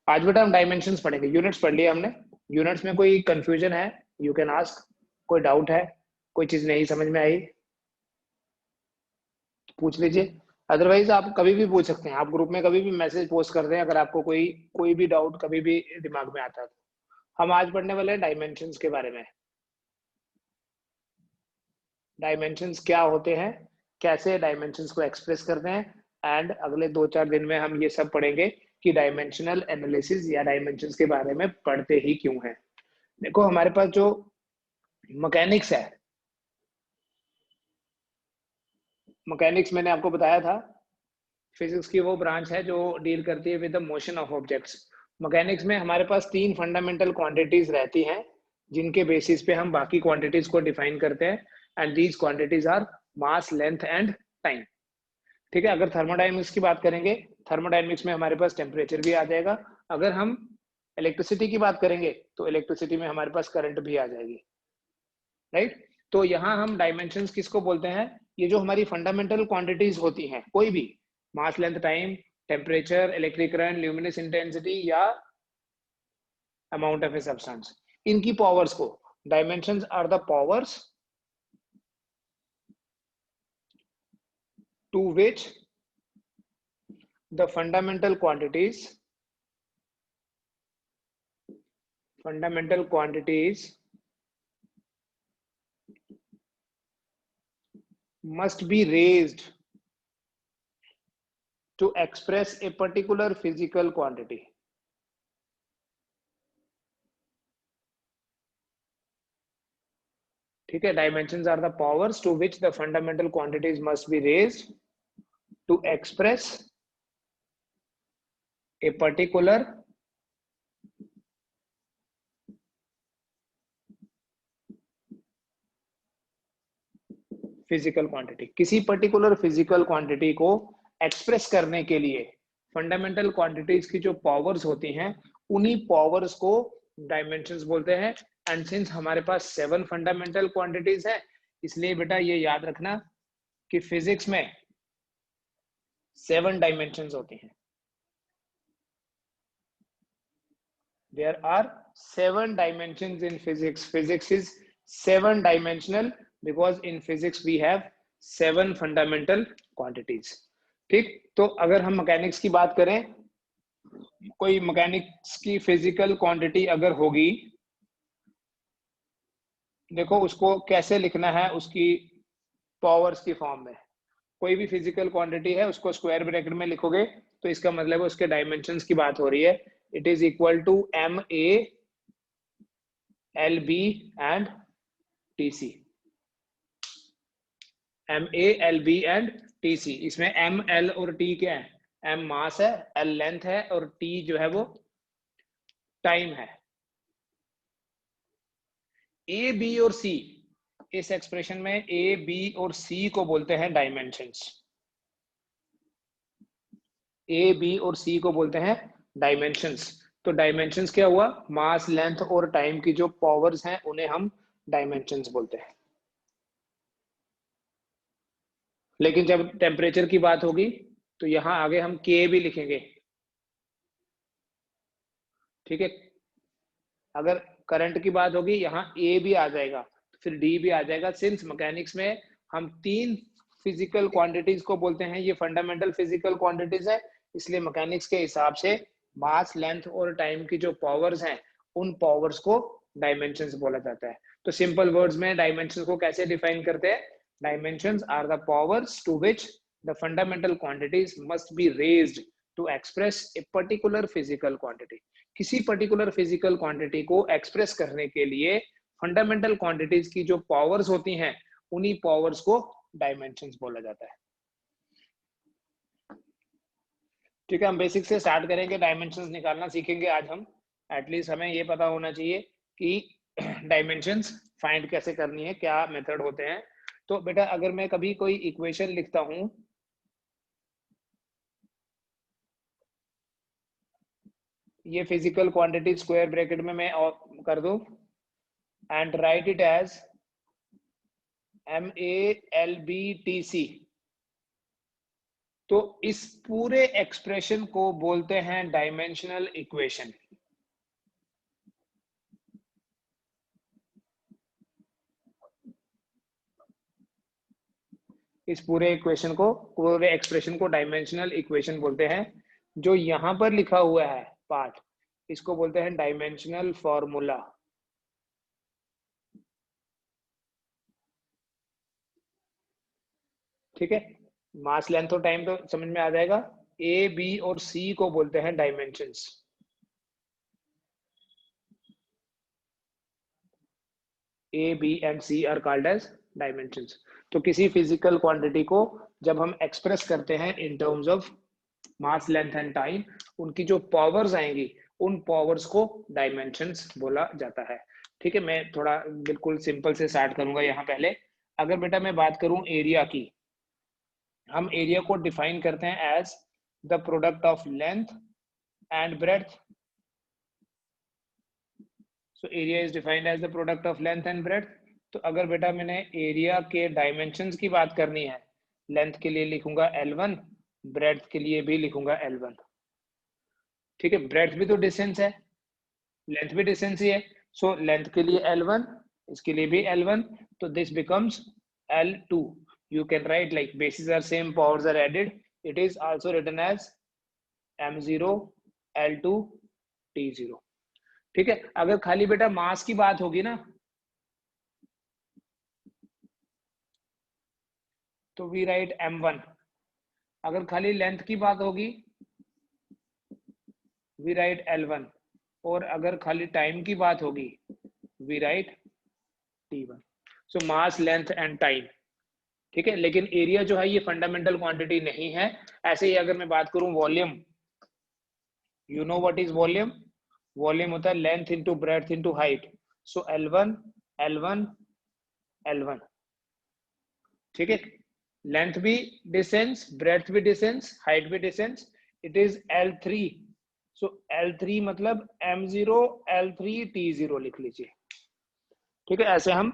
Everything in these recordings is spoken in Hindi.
आज बेटा हम डायमेंशंस पढ़ेंगे। यूनिट्स पढ़ लिया हमने। यूनिट्स में कोई कंफ्यूजन है, यू कैन आस्क। कोई डाउट है, कोई चीज नहीं समझ में आई, पूछ लीजिए। अदरवाइज आप कभी भी पूछ सकते हैं, आप ग्रुप में कभी भी मैसेज पोस्ट कर दें अगर आपको कोई कोई भी डाउट कभी भी दिमाग में आता है तो। हम आज पढ़ने वाले हैं डायमेंशंस के बारे में। डायमेंशंस क्या होते हैं, कैसे डायमेंशंस को एक्सप्रेस करते हैं, एंड अगले 2-4 दिन में हम ये सब पढ़ेंगे कि डायमेंशनल एनालिसिस या डायमेंशंस के बारे में पढ़ते ही क्यों हैं। देखो हमारे पास जो मैकेनिक्स है, मैकेनिक्स मैंने आपको बताया था फिजिक्स की वो ब्रांच है जो डील करती है with the motion of objects. Mechanics में हमारे पास 3 फंडामेंटल क्वांटिटीज रहती हैं जिनके बेसिस पे हम बाकी क्वांटिटीज को डिफाइन करते हैं, and these quantities are mass, length and time. ठीक है, अगर थर्मोडायनेमिक्स की बात करेंगे, थर्मोडायनेमिक्स में हमारे पास टेम्परेचर भी आ जाएगा। अगर हम इलेक्ट्रिसिटी की बात करेंगे तो इलेक्ट्रिसिटी में हमारे पास करंट भी आ जाएगी, राइट। तो यहाँ हम डायमेंशंस किसको बोलते हैं, ये जो हमारी फंडामेंटल क्वांटिटीज होती हैं, कोई भी mass, length, time, temperature, electric current, luminous intensity या अमाउंट ऑफ ए सब्सटेंस, इनकी पावर्स को dimensions are the powers to which the fundamental quantities must be raised to express a particular physical quantity. ठीक है, dimensions are the powers to which the fundamental quantities must be raised to express a particular physical quantity. किसी पर्टिकुलर फिजिकल क्वांटिटी को एक्सप्रेस करने के लिए फंडामेंटल क्वांटिटीज की जो पावर्स होती हैं, उन्हीं पावर्स को डायमेंशंस बोलते हैं। एंड सिंस हमारे पास 7 फंडामेंटल क्वांटिटीज है, इसलिए बेटा ये याद रखना कि फिजिक्स में 7 डायमेंशंस होती हैं। There are 7 dimensions in physics. Physics is 7 dimensional because in physics we have 7 fundamental quantities. ठीक, तो अगर हम मैकेनिक्स की बात करें, कोई मैकेनिक्स की फिजिकल क्वांटिटी अगर होगी, देखो उसको कैसे लिखना है, उसकी पावर्स की फॉर्म में। कोई भी फिजिकल क्वांटिटी है उसको स्क्वायर ब्रैकेट में लिखोगे तो इसका मतलब है उसके डायमेंशंस की बात हो रही है। It is equal to MA LB and TC। MA LB and TC। इसमें M L और T क्या है, M मास है, L लेंथ है और T जो है वो टाइम है। A B और C, इस एक्सप्रेशन में A B और C को बोलते हैं डायमेंशंस। A B और C को बोलते हैं डायमेंशंस। तो डायमेंशंस क्या हुआ, मास, लेंथ और टाइम की जो पावर्स हैं उन्हें हम डायमेंशंस बोलते हैं। लेकिन जब टेम्परेचर की बात होगी तो यहां आगे हम K भी लिखेंगे। ठीक है, अगर करंट की बात होगी यहाँ A भी आ जाएगा, फिर D भी आ जाएगा। सिंस मैकेनिक्स में हम 3 फिजिकल क्वांटिटीज को बोलते हैं, ये फंडामेंटल फिजिकल क्वांटिटीज है, इसलिए मैकेनिक्स के हिसाब से मास, लेंथ और टाइम की जो पावर्स हैं उन पावर्स को डायमेंशंस बोला जाता है। तो सिंपल वर्ड्स में डायमेंशंस को कैसे डिफाइन करते हैं, dimensions are the powers to which the fundamental quantities must be raised to express a particular physical quantity. किसी पर्टिकुलर फिजिकल क्वांटिटी को एक्सप्रेस करने के लिए फंडामेंटल क्वांटिटीज की जो पावर्स होती हैं उन्हीं पावर्स को डायमेंशंस बोला जाता है। ठीक है, हम बेसिक से स्टार्ट करेंगे, डायमेंशंस निकालना सीखेंगे आज हम। एटलीस्ट हमें ये पता होना चाहिए कि डायमेंशंस फाइंड कैसे करनी है, क्या मेथड होते हैं। तो बेटा अगर मैं कभी कोई इक्वेशन लिखता हूं, ये फिजिकल क्वांटिटी स्क्वायर ब्रैकेट में मैं कर दूं and write it as MA LB TC। तो इस पूरे एक्सप्रेशन को बोलते हैं डायमेंशनल इक्वेशन। इस पूरे इक्वेशन को, पूरे एक्सप्रेशन को डायमेंशनल इक्वेशन बोलते हैं। जो यहां पर लिखा हुआ है पार्ट, इसको बोलते हैं डायमेंशनल फॉर्मूला। ठीक है, मास लेंथ और टाइम तो समझ में आ जाएगा। ए, बी और सी को बोलते हैं dimensions. A, B and C are called as dimensions. तो किसी फिजिकल क्वांटिटी को जब हम एक्सप्रेस करते हैं in terms of mass length and time, उनकी जो पावर्स आएंगी उन पावर्स को डायमेंशंस बोला जाता है। ठीक है, मैं थोड़ा बिल्कुल सिंपल से स्टार्ट करूंगा यहाँ पहले। अगर बेटा मैं बात करूं एरिया की, हम एरिया को डिफाइन करते हैं as the product of length and breadth. So area is defined as the product of length and breadth. तो अगर बेटा मैंने एरिया के डायमेंशंस की बात करनी है, लेंथ के लिए लिखूंगा L1, ब्रेड्थ के लिए भी लिखूंगा L1। ठीक है, ब्रेड्थ भी तो डिस्टेंस है, लेंथ भी डिस्टेंस ही है। सो लेंथ के लिए L1, इसके लिए भी L1, तो this becomes L2। You can write like bases are same, powers are added. It is also written as M0 L2 T0। ठीक है, अगर खाली बेटा मास की बात होगी ना, तो वी राइट M1। अगर खाली लेंथ की बात होगी, वी राइट L1। और अगर खाली टाइम की बात होगी, we write T1। So mass, length and time. ठीक है, लेकिन एरिया जो है ये फंडामेंटल क्वांटिटी नहीं है। ऐसे ही अगर मैं बात करूं volume, you know what is volume? Volume होता है length into breadth into height. So L1 L1 L1। ठीक है, लेंथ भी डिस्टेंस, ब्रेड्थ भी डिस्टेंस, हाइट भी distance, it is L3। So L3 मतलब M0 L3 T0 लिख लीजिए। ठीक है, ऐसे हम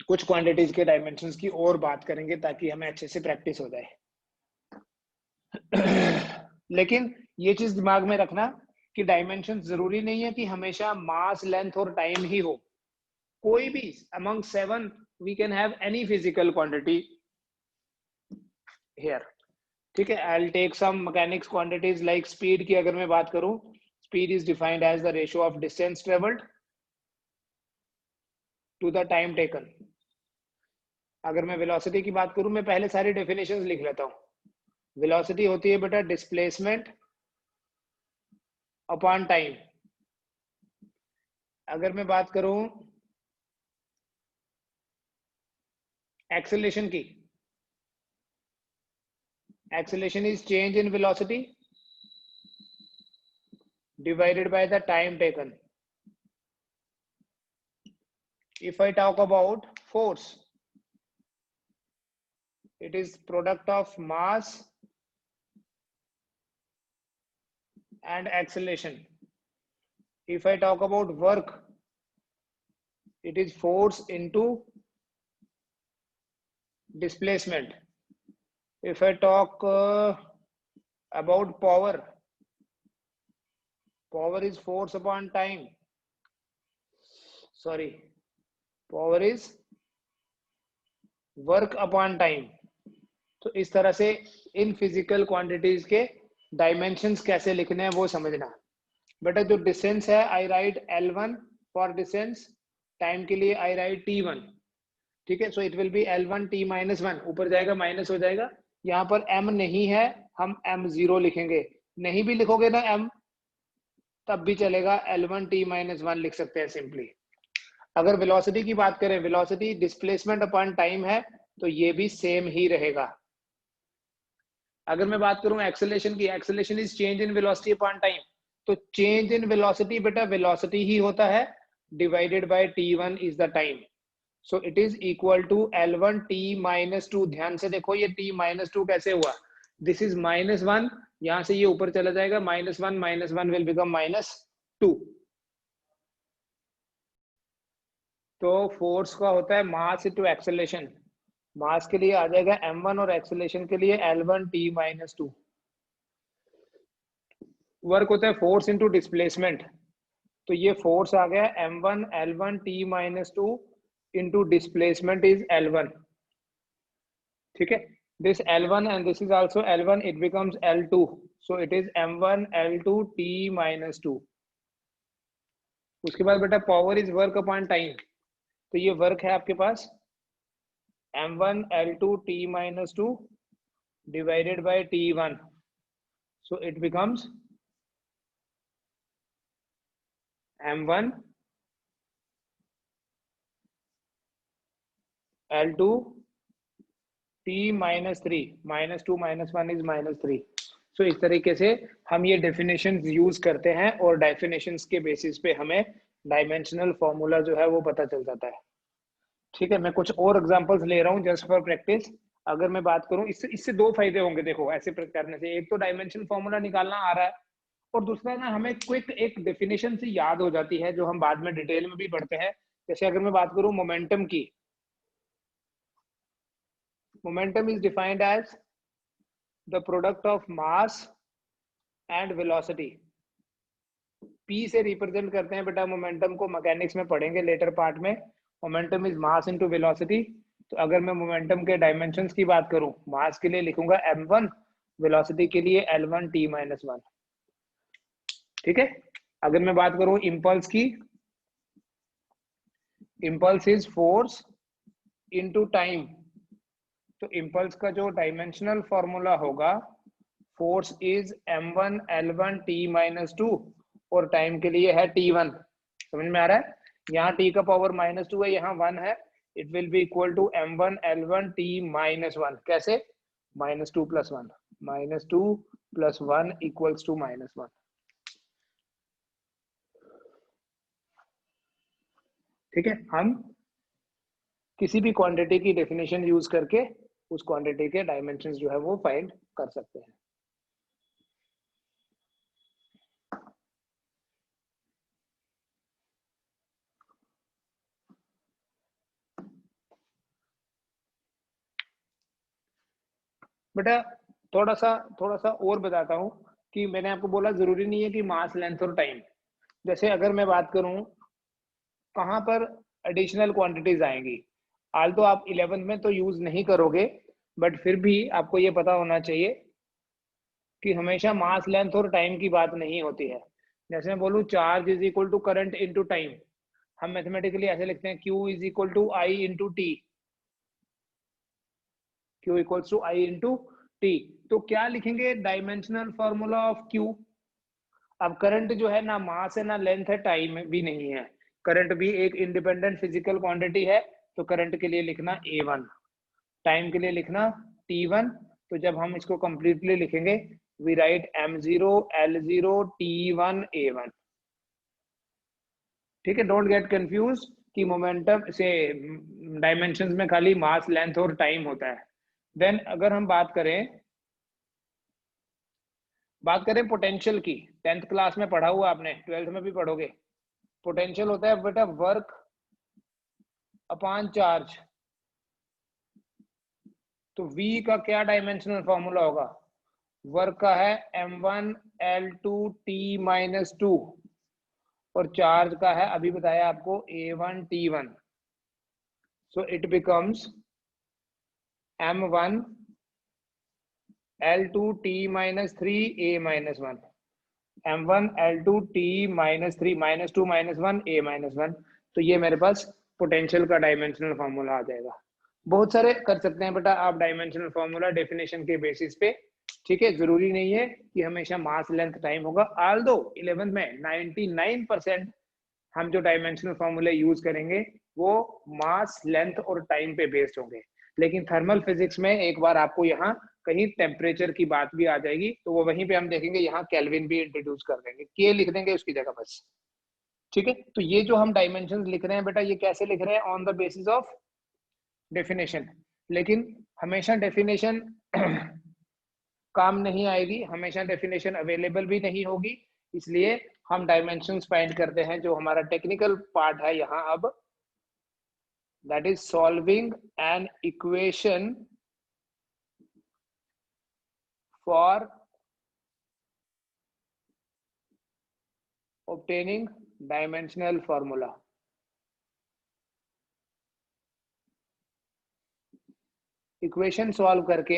कुछ क्वांटिटीज के डायमेंशंस की और बात करेंगे ताकि हमें अच्छे से प्रैक्टिस हो जाए। लेकिन ये चीज दिमाग में रखना कि डायमेंशन जरूरी नहीं है कि हमेशा मास, लेंथ और टाइम ही हो। कोई भी among 7 we can have any physical quantity here। ठीक है, I'll take some mechanics quantities like speed की अगर मैं बात करूं, speed is defined as the ratio of distance traveled to the time taken। अगर मैं velocity की बात करूं, मैं पहले सारी definitions लिख लेता हूं। velocity होती है बेटा displacement upon time। अगर मैं बात करूं acceleration की, acceleration is change in velocity divided by the time taken। If I talk about force, it is product of mass and acceleration। If I talk about work, it is force into displacement। If I talk about power, power is force upon time, sorry, power is work upon time। तो इस तरह से इन फिजिकल क्वांटिटीज के डायमेंशंस कैसे लिखने हैं वो समझना। बेटा जो डिस्टेंस है, I write L1 for distance, time के लिए आई राइट T1। ठीक है, so it will be L1 T -1, ऊपर जाएगा माइनस हो जाएगा। यहाँ पर M नहीं है, हम M0 लिखेंगे। नहीं भी लिखोगे ना M, तब भी चलेगा, L1 T -1 लिख सकते हैं सिंपली। अगर वेलोसिटी की बात करें, वेलोसिटी डिस्प्लेसमेंट अपॉन टाइम है, तो ये भी सेम ही रहेगा। अगर मैं बात करूं एक्सेलरेशन की, acceleration is change in velocity upon time, तो चेंज इन वेलोसिटी बेटा वेलोसिटी ही होता है, divided by T1 is the time. So it is equal to L1 T -2। ध्यान से देखो ये T -2 कैसे हुआ, दिस इज -1, यहां से ये ऊपर चला जाएगा, -1 विल बिकम -2। तो फोर्स का होता है मास टू एक्सेलरेशन। मास के लिए आ जाएगा m1 और एक्सेलरेशन के लिए L1t-2। वर्क होता है फोर्स इंटू डिस्प्लेसमेंट, तो ये फोर्स आ गया m1 L1t-2 into displacement is L1। ठीक है, this L1 and this is also L1, it becomes L2, so it is m1 L2t-2। उसके बाद बेटा power is work upon time, तो ये वर्क है आपके पास m1 L2t-2 divided by t1, so it becomes m1 L2 t-3, -2 -1 is -3। सो इस तरीके से हम ये डेफिनेशंस यूज करते हैं और डेफिनेशंस के बेसिस पे हमें डायमेंशनल फॉर्मूला जो है वो पता चल जाता है। ठीक है, मैं कुछ और एग्जांपल्स ले रहा हूँ जस्ट फॉर प्रैक्टिस। अगर मैं बात करूँ, इससे दो फायदे होंगे देखो ऐसे करने से। एक तो डायमेंशन फॉर्मूला निकालना आ रहा है, और दूसरा ना हमें क्विक एक डेफिनेशन से याद हो जाती है जो हम बाद में डिटेल में भी पढ़ते हैं। जैसे अगर मैं बात करूँ मोमेंटम की, momentum is defined as the product of mass and velocity. P से रिप्रेजेंट करते हैं बेटा मोमेंटम को, मैकेनिक्स में पढ़ेंगे लेटर पार्ट में। Momentum is mass into velocity. तो अगर मैं मोमेंटम के डायमेंशंस की बात करूं, मास के लिए लिखूंगा m1, वेलोसिटी के लिए L1t-1। ठीक है, अगर मैं बात करूं इंपल्स की, impulse is force into time. तो इंपल्स का जो डायमेंशनल फॉर्मूला होगा, फोर्स इज m1 L1t-2 और टाइम के लिए है t1। समझ में आ रहा है? यहाँ t का पावर -2 है, यहाँ 1 है। It will be equal to m1 L1t-1। कैसे? -2 + 1, -2 + 1 इक्वल्स टू -1। ठीक है, हम किसी भी क्वांटिटी की डेफिनेशन यूज करके उस क्वांटिटी के डायमेंशंस जो है वो फाइंड कर सकते हैं। बेटा थोड़ा सा और बताता हूँ कि मैंने आपको बोला जरूरी नहीं है कि मास, लेंथ और टाइम। जैसे अगर मैं बात करूँ कहाँ पर एडिशनल क्वांटिटीज आएंगी, आल तो आप 11th में तो यूज नहीं करोगे, बट फिर भी आपको ये पता होना चाहिए कि हमेशा मास, लेंथ और टाइम की बात नहीं होती है। जैसे मैं बोलूँ charge is equal to current into time, हम मैथमेटिकली ऐसे लिखते हैं Q is equal to I into T, Q equals to I into T. तो क्या लिखेंगे? Dimensional formula of Q। अब करंट जो है ना मास है ना लेंथ है, टाइम भी नहीं है। करंट भी एक इंडिपेंडेंट फिजिकल क्वांटिटी है, तो करंट के लिए लिखना A1, टाइम के लिए लिखना T1। तो जब हम इसको कंप्लीटली लिखेंगे, we write M0 L0 T1 A1। ठीक है, डोंट गेट कंफ्यूज कि मोमेंटम से डायमेंशंस में खाली मास, लेंथ और टाइम होता है। देन अगर हम बात करें पोटेंशियल की, 10th क्लास में पढ़ा हुआ आपने, 12th में भी पढ़ोगे। पोटेंशियल होता है बेटा वर्क अपॉन चार्ज। तो V का क्या डायमेंशनल फॉर्मूला होगा? वर्क का है m1 L2t-2 और चार्ज का है अभी बताया आपको A1t1। So it becomes m1 L2t-3 A-1, m1 L2t-3 -2 -1 A-1। तो ये मेरे पास पोटेंशियल का डायमेंशनल फॉर्मूला आ जाएगा। बहुत सारे कर सकते हैं बेटा आप डायमेंशनल फॉर्मूला डेफिनेशन के बेसिस पे। ठीक है, जरूरी नहीं है कि हमेशा मास, लेंथ, टाइम होगा। आल्दो 11th में 99% हम जो डायमेंशनल फॉर्मूले यूज करेंगे वो मास, लेंथ और टाइम पे बेस्ड होंगे। लेकिन थर्मल फिजिक्स में एक बार आपको यहाँ कहीं टेम्परेचर की बात भी आ जाएगी, तो वो वहीं पे हम देखेंगे, यहाँ केल्विन भी इंट्रोड्यूस कर देंगे, के लिख देंगे उसकी जगह बस। ठीक है, तो ये जो हम डायमेंशंस लिख रहे हैं बेटा, ये कैसे लिख रहे हैं? On the basis of definition. लेकिन हमेशा डेफिनेशन काम नहीं आएगी, हमेशा डेफिनेशन अवेलेबल भी नहीं होगी। इसलिए हम डायमेंशंस फाइंड करते हैं, जो हमारा टेक्निकल पार्ट है यहाँ अब that is solving an equation for obtaining dimensional formula. Equation solve करके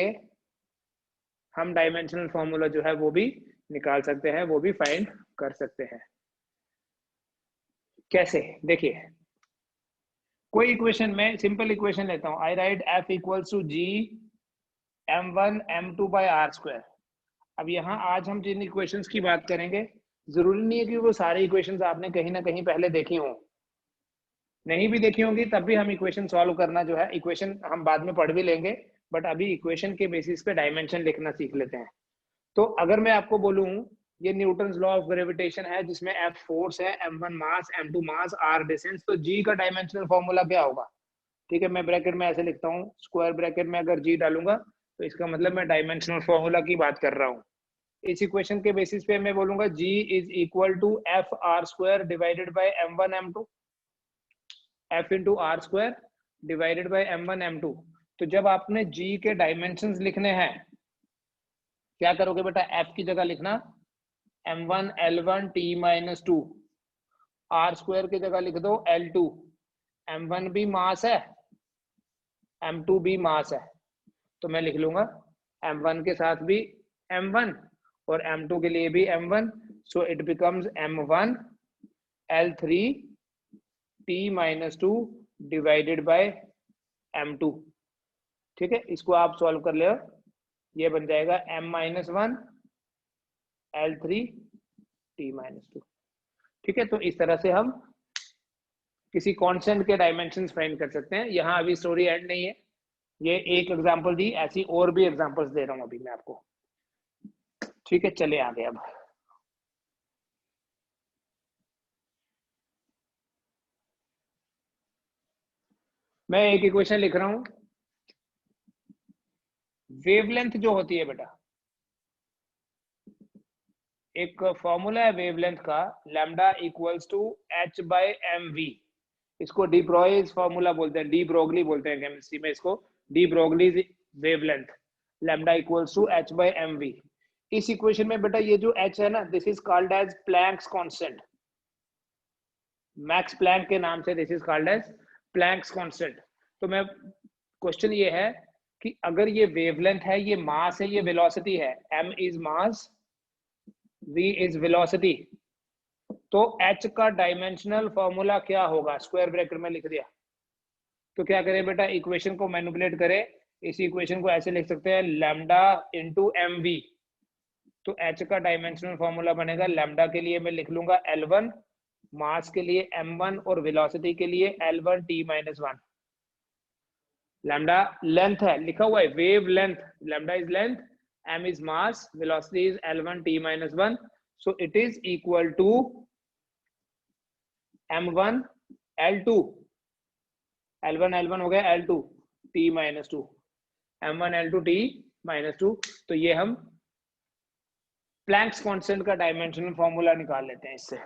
हम डायमेंशनल फॉर्मूला जो है वो भी निकाल सकते हैं, वो भी फाइंड कर सकते हैं। कैसे? देखिए, कोई इक्वेशन में सिंपल इक्वेशन लेता हूं, I write F equals to G m1 m2 by R square. अब यहाँ आज हम जिन इक्वेशंस की बात करेंगे, जरूरी नहीं है कि वो सारी इक्वेशंस आपने कहीं ना कहीं पहले देखी हो, नहीं भी देखी होंगी तब भी हम इक्वेशन सॉल्व करना जो है, इक्वेशन हम बाद में पढ़ भी लेंगे, बट अभी इक्वेशन के बेसिस पे डायमेंशन लिखना सीख लेते हैं। तो अगर मैं आपको बोलूं ये न्यूटन्स लॉ ऑफ ग्रेविटेशन है जिसमें F फोर्स है, m1 मास, m2 मास, r डिस्टेंस, तो g का डायमेंशनल फॉर्मूला क्या होगा? ठीक है, मैं ब्रैकेट में ऐसे लिखता हूँ, स्क्वायर ब्रैकेट में अगर g डालूंगा तो इसका मतलब मैं डायमेंशनल फॉर्मूला की बात कर रहा हूँ। इस इक्वेशन के बेसिस पे मैं बोलूंगा g is equal to F R square divided by m1 m2, f into R square divided by m1 m2। तो जब आपने g के डायमेंशंस लिखने हैं, क्या करोगे बेटा? f की जगह लिखना m1 l1 t minus 2, are square की जगह लिख दो l2, m1 भी मास है, m2 भी मास है, तो मैं लिख लूंगा m1 के साथ भी m1 और m2 के लिए भी m1, so it becomes m1 l3 t minus 2 divided by m2। ठीक है, इसको आप सॉल्व कर ले, ये बन जाएगा m minus 1 l3 t minus 2। ठीक है, तो इस तरह से हम किसी कांस्टेंट के डायमेंशंस फाइंड कर सकते हैं। यहाँ अभी स्टोरी एंड नहीं है, ये एक एग्जांपल दी, ऐसी और भी एग्जांपल्स दे रहा हूँ अभी मैं आपको। ठीक है, चले आगे। अब मैं एक इक्वेशन लिख रहा हूं, वेवलेंथ जो होती है बेटा, एक फॉर्मूला है वेवलेंथ का, lambda equals to h by M V. इसको डी ब्रोगलीज फॉर्मूला बोलते हैं, डी ब्रोगली बोलते हैं केमिस्ट्री में इसको, de Broglie's wavelength, lambda equals to h by M V. इस इक्वेशन में बेटा ये जो h है ना, this is called as Planck's constant, Max Planck के नाम से this is called as Planck's constant. तो मैं क्वेश्चन ये है कि अगर ये वेवलेंथ है, ये मास है, ये वेलोसिटी है, m is mass, v is velocity, तो h का डायमेंशनल फॉर्मूला क्या होगा? स्क्वायर ब्रैकेट में लिख दिया। तो क्या करें बेटा, इक्वेशन को मैनिपुलेट करें, इस इक्वेशन को ऐसे लिख सकते हैं, लैम्डा इंटू एम वी। तो h का डायमेंशनल फॉर्मूला बनेगा, लैम्डा के लिए मैं लिख लूंगा L1, मास के लिए m1 और वेलोसिटी के लिए L1 t minus 1। Lambda length है, लिखा हुआ है wave length, lambda is length, m is mass, velocity is L1 t minus 1, so it is equal to m1 L2, L1 L1 हो गया L2 t minus 2, m1 L2 t minus 2। तो ये हम प्लैंक्स कांस्टेंट का डायमेंशनल फॉर्मूला निकाल लेते हैं इससे।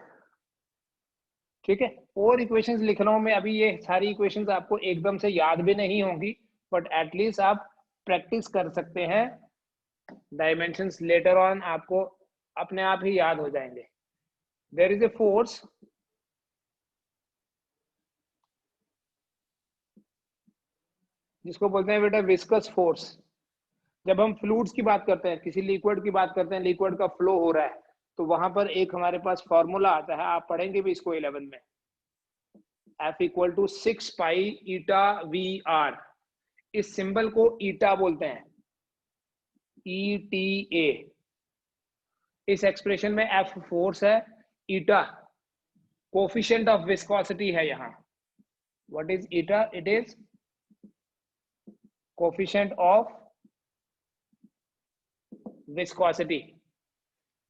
ठीक है, और इक्वेशंस लिख रहा हूं मैं अभी, ये सारी इक्वेशंस आपको एकदम से याद भी नहीं होंगी, बट एटलीस्ट आप प्रैक्टिस कर सकते हैं, डायमेंशंस लेटर ऑन आपको अपने आप ही याद हो जाएंगे। देयर इज ए फोर्स, जिसको बोलते हैं बेटा विस्कस फोर्स। जब हम फ्लूइड्स की बात करते हैं, किसी लिक्विड की बात करते हैं, लिक्विड का फ्लो हो रहा है, तो वहां पर एक हमारे पास फॉर्मूला आता है, आप पढ़ेंगे भी इसको 11 में, F equal to 6 pi eta V R. इस सिंबल को ईटा बोलते हैं, ETA। इस एक्सप्रेशन में F फोर्स है, ईटा कोफिशिएंट ऑफ विस्कोसिटी है यहाँ। What is eta? It is coefficient of viscosity.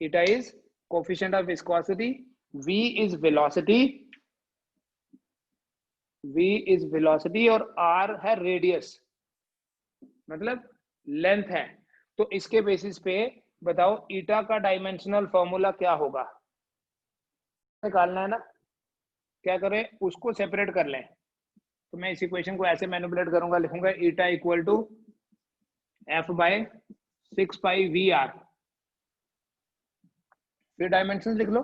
Eta is coefficient of viscosity, v is velocity, v is velocity और r है रेडियस, मतलब लेंथ है। तो इसके बेसिस पे बताओ ईटा का डायमेंशनल फॉर्मूला क्या होगा? निकालना है ना, क्या करें, उसको सेपरेट कर लें, तो मैं इस इक्वेशन को ऐसे मैनिपुलेट करूंगा, लिखूंगा eta equal to F by 6 pi V R. फिर डायमेंशन लिख लो,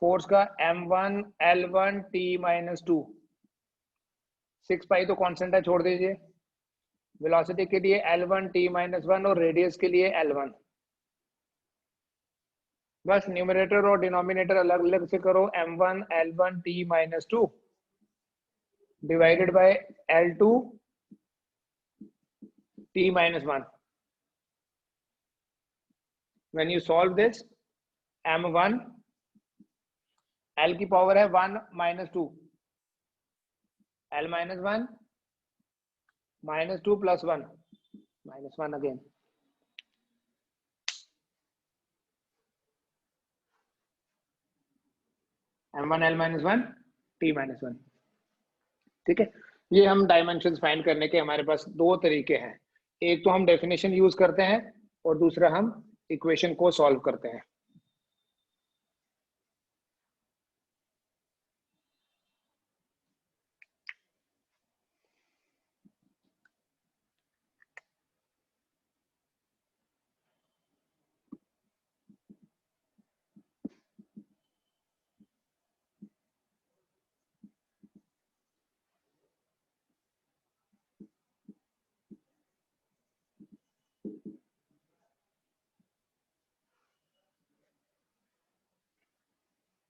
फोर्स का m1 L1 T माइनस 2, 6 पाई तो कांस्टेंट है, छोड़ दीजिए। वेलोसिटी के लिए L1 T माइनस 1 और रेडियस के लिए L1। बस न्यूमरेटर और डिनोमिनेटर अलग अलग से करो, m1 L1 T minus 2 divided by L2 T minus 1. When you solve this, m1 L की पावर है 1 minus 2, L minus 1 minus 2 plus 1 minus 1 again. m1 L minus 1 T minus 1। ठीक है, ये हम डायमेंशंस फाइंड करने के हमारे पास दो तरीके हैं, एक तो हम डेफिनेशन यूज करते हैं और दूसरा हम इक्वेशन को सॉल्व करते हैं।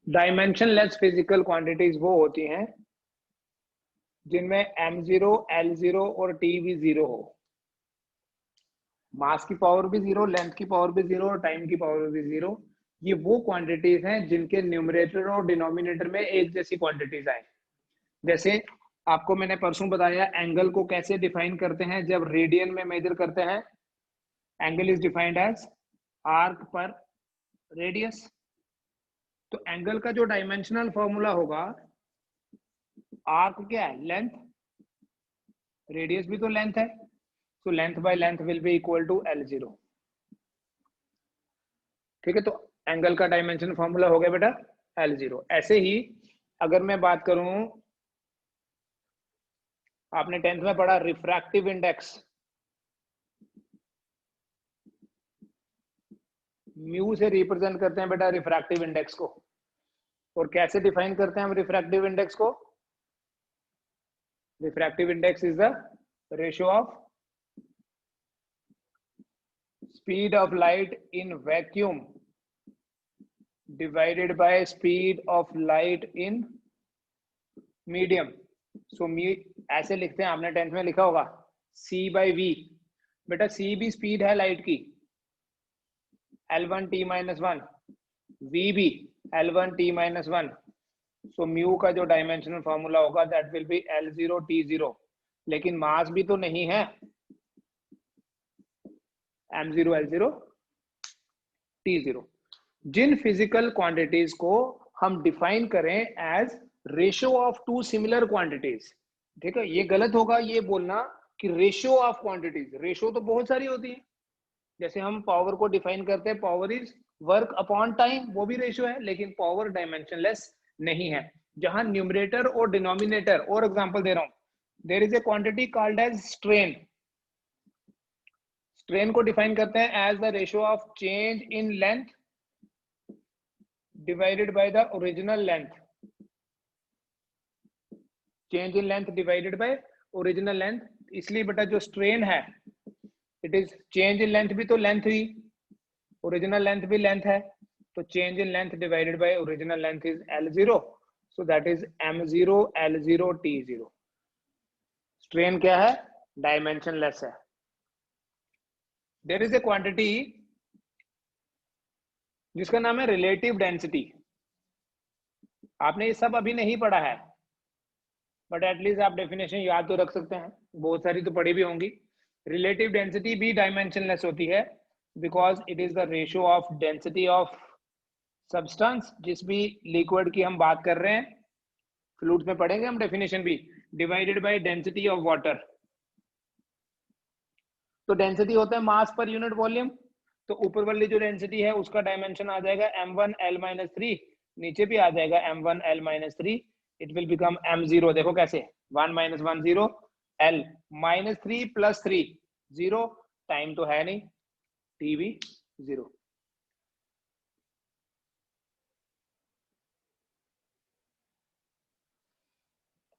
डायमेंशनलेस फिजिकल क्वांटिटीज वो होती हैं जिनमें m0, L0 और T भी 0 हो, मास की पावर भी 0, लेंथ की पावर भी 0 और टाइम की पावर भी 0। ये वो क्वांटिटीज हैं जिनके न्यूमरेटर और डिनोमिनेटर में एक जैसी क्वांटिटीज आए। जैसे आपको मैंने परसों बताया एंगल को कैसे डिफाइन करते हैं, जब रेडियन में मेजर करते हैं, angle is defined as arc per radius. तो एंगल का जो डायमेंशनल फॉर्मूला होगा, आर्क क्या है, लेंथ, रेडियस भी तो लेंथ है, so length by length will be equal to L0। ठीक है, तो एंगल का डायमेंशन फॉर्मूला हो गया बेटा L0। ऐसे ही अगर मैं बात करूं, आपने 10th में पढ़ा रिफ्रैक्टिव इंडेक्स, म्यू से रिप्रेजेंट करते हैं बेटा रिफ्रैक्टिव इंडेक्स को। और कैसे डिफाइन करते हैं हम रिफ्रैक्टिव इंडेक्स को, refractive index is the ratio of speed of light in vacuum divided by speed of light in medium। so ऐसे लिखते हैं, आपने 10th में लिखा होगा c by v। बेटा c भी स्पीड है लाइट की, L1 T minus 1, v भी L1 T minus 1। so mu का जो डायमेंशनल फॉर्मूला होगा that will be L0 T0। लेकिन मास भी तो नहीं है, m0 L0 T0। जिन फिजिकल क्वांटिटीज को हम डिफाइन करें as ratio of two similar quantities, ठीक है, ये गलत होगा ये बोलना कि रेशियो ऑफ क्वांटिटीज। रेशियो तो बहुत सारी होती है, जैसे हम पावर को डिफाइन करते हैं, power is work upon time, वो भी रेशियो है, लेकिन पावर डायमेंशनलेस नहीं है। जहां न्यूमरेटर और डिनोमिनेटर, और एग्जांपल दे रहा हूं, there is a quantity called as strain. Strain को डिफाइन करते हैं as the ratio of change in length divided by the original length. Change in length divided by original length, इसलिए बेटा जो स्ट्रेन है it is change in length भी तो लेंथ हुई, ओरिजिनल लेंथ भी लेंथ है, तो change in length divided by original length is L0, so that is m0 L0 T0। Strain क्या है, डायमेंशनलेस है। देयर इज ए क्वांटिटी जिसका नाम है रिलेटिव डेंसिटी। आपने ये सब अभी नहीं पढ़ा है, बट एटलीस्ट आप डेफिनेशन याद तो रख सकते हैं, बहुत सारी तो पढ़ी भी होंगी। रिलेटिव डेंसिटी भी डायमेंशनलेस होती है because it is the ratio of density of substance, जिस भी लिक्विड की हम बात कर रहे हैं, फ्लूइड्स में पढ़ेंगे हम डेफिनेशन भी, divided by density of water. तो डेंसिटी होता है मास पर यूनिट वॉल्यूम, तो ऊपर वाली जो डेंसिटी है उसका डायमेंशन आ जाएगा m1 L-3, नीचे भी आ जाएगा m1 L-3। It will become m0, देखो कैसे 1 - 1 0, l -3 + 3 0, टाइम तो है नहीं, t भी 0।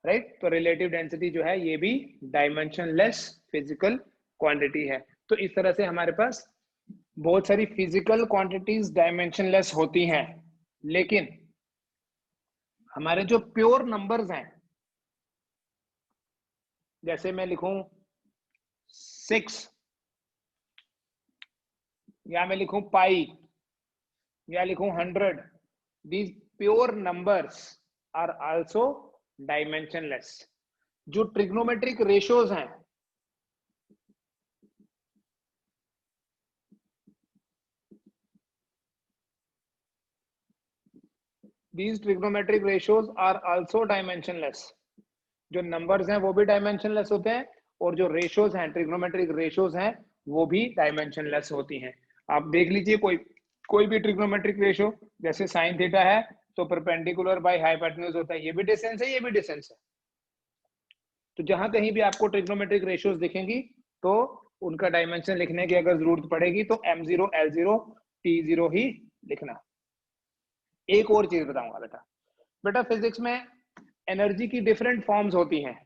राइट, तो रिलेटिव डेंसिटी जो है ये भी डायमेंशनलेस फिजिकल क्वांटिटी है। तो इस तरह से हमारे पास बहुत सारी फिजिकल क्वांटिटीज डायमेंशनलेस होती हैं, लेकिन हमारे जो प्योर नंबर्स हैं, जैसे मैं लिखूं 6 या मैं लिखूं पाई या लिखूं 100, these pure numbers are also dimensionless। जो ट्रिग्नोमेट्रिक रेशियोज हैं, these trigonometric ratios are also dimensionless। जो नंबर्स हैं वो भी डायमेंशनलेस होते हैं, और जो रेशियोज हैं, ट्रिग्नोमेट्रिक रेशियोज हैं, वो भी डायमेंशनलेस होती हैं। आप देख लीजिए कोई भी ट्रिग्नोमेट्रिक रेशियो, जैसे साइन थीटा है तो परपेंडिकुलर बाय हाइपोटेन्यूज होता है, ये भी डिस्टेंस है, ये भी डिस्टेंस है। तो जहां कहीं भी आपको ट्रिग्नोमेट्रिक रेशियोज दिखेंगी तो उनका डायमेंशन लिखने की अगर जरूरत पड़ेगी तो m0 l0 t0 ही लिखना। एक और चीज बताऊंगा बेटा फिजिक्स में एनर्जी की डिफरेंट फॉर्म्स होती हैं।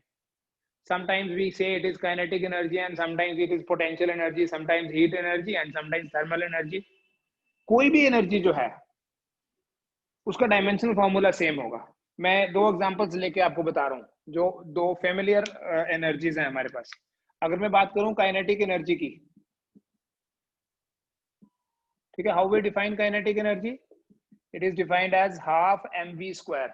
sometimes we say it is kinetic energy and sometimes it is potential energy, sometimes heat energy and sometimes thermal energy। कोई भी एनर्जी जो है उसका डायमेंशनल फॉर्मूला सेम होगा। मैं दो एग्जांपल्स लेके आपको बता रहा हूँ जो दो फेमिलियर एनर्जीज हैं हमारे पास। अगर मैं बात करूं काइनेटिक एनर्जी की, ठीक है, how we define kinetic energy, it is defined as half mv²,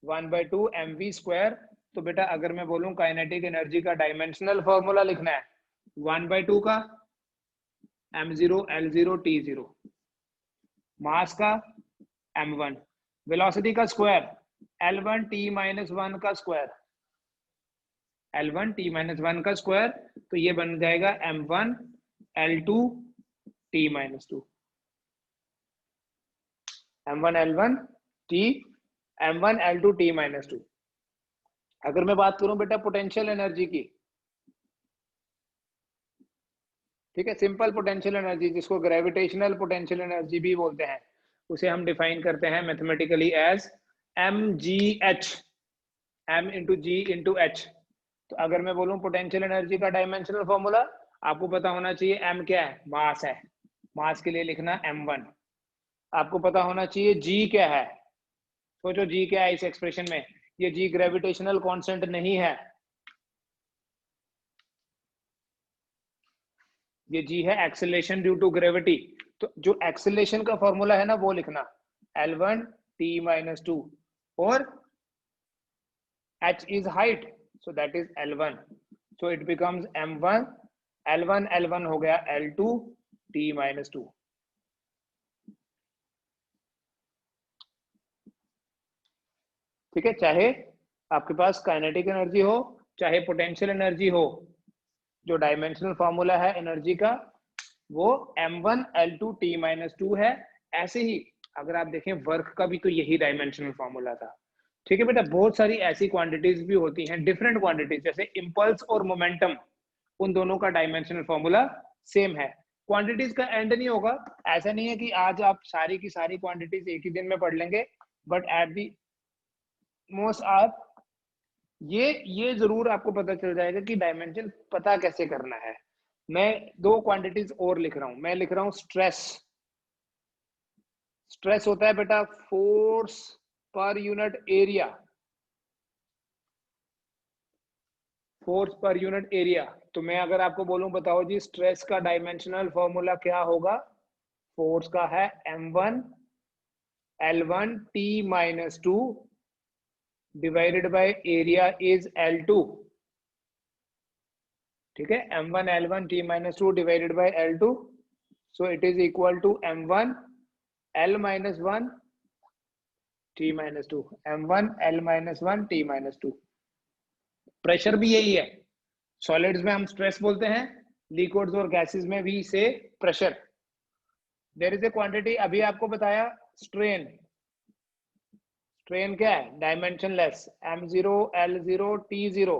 1/2 mv²। तो बेटा अगर मैं बोलूं काइनेटिक एनर्जी का डायमेंशनल फॉर्मूला लिखना है 1/2 का m0 l0 t0, मास का m1, वेलोसिटी का स्क्वायर l1 t-1 का स्क्वायर, l1 t-1 का स्क्वायर, तो ये बन जाएगा m1 l2 t-2, m1 l1 t m1 l2 t-2। अगर मैं बात करूं बेटा पोटेंशियल एनर्जी की, ठीक है, सिंपल पोटेंशियल एनर्जी जिसको ग्रेविटेशनल पोटेंशियल एनर्जी भी बोलते हैं, उसे हम डिफाइन करते हैं mathematically as mgh, m into G into H. तो अगर मैं बोलूं पोटेंशियल एनर्जी का डायमेंशनल फॉर्मूला, आपको पता होना चाहिए m क्या है, मास है, मास के लिए लिखना m1। आपको पता होना चाहिए g क्या है, सोचो g क्या है इस एक्सप्रेशन में, ये g ग्रेविटेशनल कांस्टेंट नहीं है, ये g है एक्सेलरेशन ड्यू टू ग्रेविटी। तो जो एक्सेलरेशन का फॉर्मूला है ना वो लिखना l1 t-2, और h is height, so that is l1, so it becomes m1 l1 l1 हो गया l2 t-2। ठीक है, चाहे आपके पास काइनेटिक एनर्जी हो चाहे पोटेंशियल एनर्जी हो, जो डायमेंशनल फॉर्मूला है एनर्जी का वो m1 l2 t-2 है। ऐसे ही अगर आप देखें वर्क का भी तो यही डायमेंशनल फॉर्मूला था। ठीक है बेटा, बहुत सारी ऐसी क्वांटिटीज भी होती हैं, डिफरेंट क्वांटिटीज, जैसे इंपल्स और मोमेंटम, उन दोनों का डायमेंशनल फॉर्मूला सेम है। क्वांटिटीज का एंड नहीं होगा, ऐसा नहीं है कि आज आप सारी की सारी क्वांटिटीज एक ही दिन में पढ़ लेंगे, बट एट दी मोस्ट आप ये जरूर आपको पता चल जाएगा कि डायमेंशन पता कैसे करना है। मैं दो क्वांटिटीज और लिख रहा हूं, मैं लिख रहा हूं स्ट्रेस। स्ट्रेस होता है बेटा force per unit area, force per unit area. तो मैं अगर आपको बोलूं बताओ जी स्ट्रेस का डायमेंशनल फॉर्मूला क्या होगा, फोर्स का है m1 l1 t-2 divided by area is l2। ठीक है, m1 l1 t-2 divided by l2, so it is equal to m1 l-1 t-2, m1 l-1 t-2। Pressure भी यही है, सॉलिड्स में हम स्ट्रेस बोलते हैं, लिक्विड्स और गैसेस में भी से pressure. There is a quantity, अभी आपको बताया स्ट्रेन स्ट्रेन क्या है? Dimensionless, m0 l0 t0।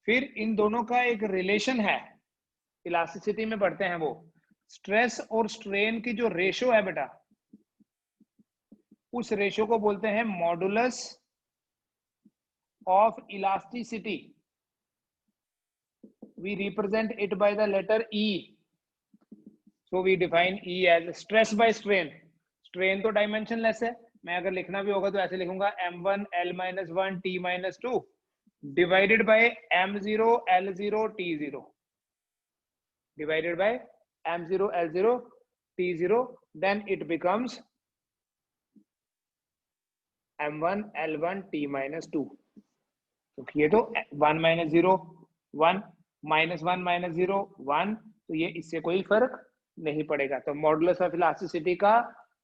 फिर इन दोनों का एक रिलेशन है, इलास्टिसिटी में पढ़ते हैं वो। स्ट्रेस और स्ट्रेन की जो रेशो है बेटा, उस रेशो को बोलते हैं modulus of elasticity. We represent it by the letter E। So we define E as stress by strain. Strain तो डायमेंशनलेस है, मैं अगर लिखना भी होगा तो ऐसे लिखूंगा m1 l-1 t-2 divided bye m0 l0 t0 divided by m0 l0 t0, then it becomes m1 l1 t-2। तो ये तो 1 - 0 1 -1 - 0 1, तो ये इससे कोई फर्क नहीं पड़ेगा। तो मॉडुलस ऑफ इलास्टिसिटी का,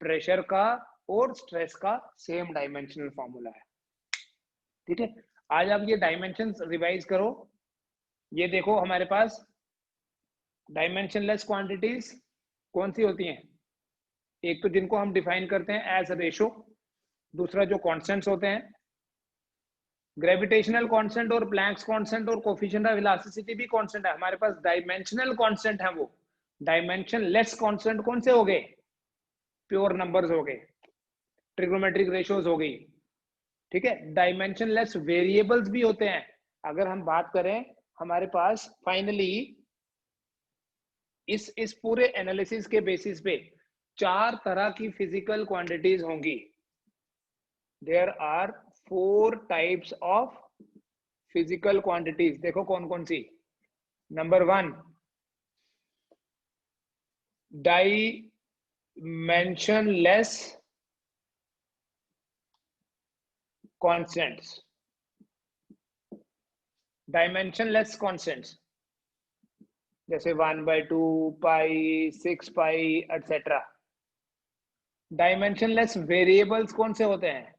प्रेशर का और स्ट्रेस का सेम डायमेंशनल फॉर्मूला है। ठीक है, आज आप ये डायमेंशंस रिवाइज करो। ये देखो हमारे पास डायमेंशनलेस क्वांटिटीज कौन सी होती हैं? एक तो जिनको हम डिफाइन करते हैं एज रेशो, दूसरा जो कांस्टेंट्स होते हैं, ग्रेविटेशनल कांस्टेंट और प्लैंक्स कांस्टेंट और कोफिशिएंट ऑफ इलास्टिसिटी भी कांस्टेंट है। हमारे पास डायमेंशनल कांस्टेंट है, वो डायमेंशनलेस कांस्टेंट कौन से हो गए? प्योर नंबर्स हो गए, ट्रिग्नोमेट्रिक रेशियोज हो गई। ठीक है, डायमेंशनलेस वेरिएबल्स भी होते हैं। अगर हम बात करें, हमारे पास फाइनली इस पूरे एनालिसिस के बेसिस पे 4 तरह की फिजिकल क्वांटिटीज होंगी। There are 4 types of physical quantities. देखो कौन कौन सी। Number 1, dimensionless constants. Dimensionless constants जैसे 1/2 pi 6 pi etcetera. Dimensionless variables कौन से होते हैं?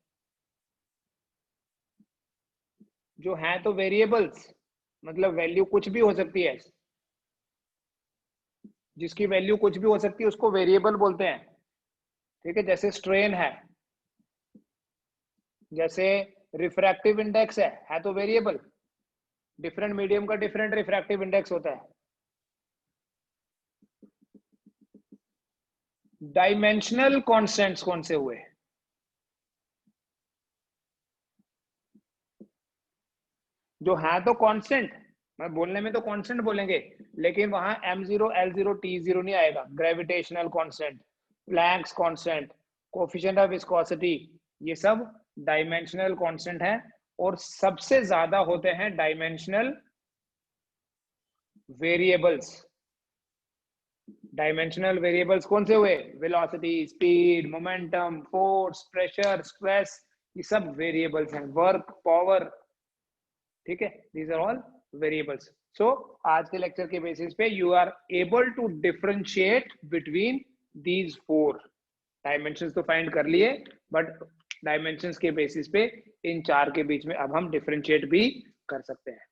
जो हैं तो वेरिएबल्स, मतलब वैल्यू कुछ भी हो सकती है, जिसकी वैल्यू कुछ भी हो सकती है उसको वेरिएबल बोलते हैं। ठीक है, जैसे स्ट्रेन है, जैसे रिफ्रैक्टिव इंडेक्स है तो वेरिएबल। डिफरेंट मीडियम का डिफरेंट रिफ्रैक्टिव इंडेक्स होता है। डायमेंशनल कांस्टेंट्स कौन से हुए? जो है तो कांस्टेंट, मैं बोलने में तो कांस्टेंट बोलेंगे, लेकिन वहां m0 l0 t0 नहीं आएगा। Gravitational constant, Planck's constant, coefficient of viscosity, ये सब डायमेंशनल कांस्टेंट है। और सबसे ज्यादा होते हैं डायमेंशनल वेरिएबल्स। डायमेंशनल वेरिएबल्स कौन से हुए? Velocity, speed, momentum, force, pressure, stress, ये सब वेरिएबल्स हैं। वर्क, पावर, ठीक है, these are all variables. So आज के लेक्चर के बेसिस पे you are able to differentiate between these 4 dimensions. तो फाइंड कर लिए, बट डायमेंशंस के बेसिस पे इन 4 के बीच में अब हम डिफरेंशिएट भी कर सकते हैं।